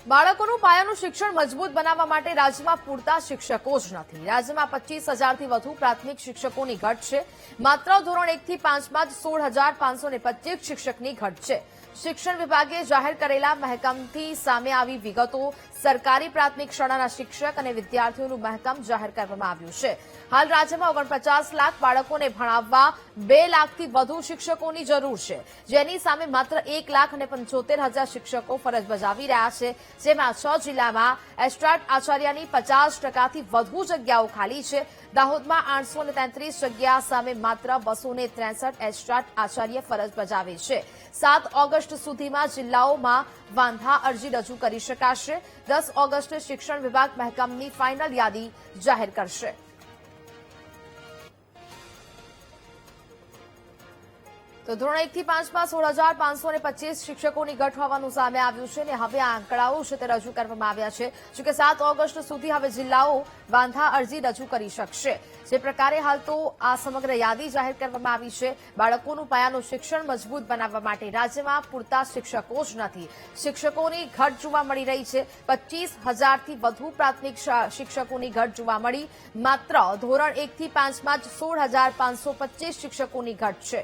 બાળકોનું પાયાનું શિક્ષણ મજબૂત બનાવવા માટે રાજ્યમાં પૂરતા શિક્ષકો જ નથી। રાજ્યમાં 25,000થી વધુ પ્રાથમિક શિક્ષકોની ઘટ છે। માત્ર ધોરણ 1 થી 5માં જ 16,525 શિક્ષકની ઘટ છે। શિક્ષણ વિભાગે જાહેર કરેલા મહેકમથી સામે આવી વિગતો। સરકારી પ્રાથમિક શાળાના શિક્ષક અને વિદ્યાર્થીઓનું મહેકમ જાહેર કરવામાં આવ્યું છે। હાલ રાજ્યમાં 49 લાખ બાળકોને ભણાવવા 2 લાખથી વધુ શિક્ષકોની જરૂર છે, જેની સામે માત્ર 1,75,000 શિક્ષકો ફરજ બજાવી રહ્યા છે, જેમાં 6 જિલ્લામાં એસ્ટ્રાટ આચાર્યની 50%થી વધુ જગ્યાઓ ખાલી છે। દાહોદમાં 833 જગ્યા સામે માત્ર 263 એસ્ટ્રાટ આચાર્ય ફરજ બજાવે છે। 7 ઓગસ્ટ સુધીમાં જિલ્લાઓમાં વાંધા અરજી રજૂ કરી શકાશે। 10 ઓગસ્ટે શિક્ષણ વિભાગ મહેકમની ફાઇનલ યાદી જાહેર કરશે। તો ધોરણ 1 થી 5માં 16,525 શિક્ષકોની ઘટ હોવાનું સામે આવ્યું છે અને હવે આ આંકડાઓ છે તે રજૂ કરવામાં આવ્યા છે। જોકે 7 ઓગસ્ટ સુધી હવે જિલ્લાઓ વાંધા અરજી રજૂ કરી શકશે। જે પ્રકારે હાલ તો આ સમગ્ર યાદી જાહેર કરવામાં આવી છે। બાળકોનું પાયાનું શિક્ષણ મજબૂત બનાવવા માટે રાજ્યમાં પૂરતા શિક્ષકો જ નથી। શિક્ષકોની ઘટ જોવા મળી રહી છે। 25,000થી વધુ પ્રાથમિક શિક્ષકોની ઘટ જોવા મળી। માત્ર ધોરણ 1 થી 5માં જ 16,525 શિક્ષકોની ઘટ છે।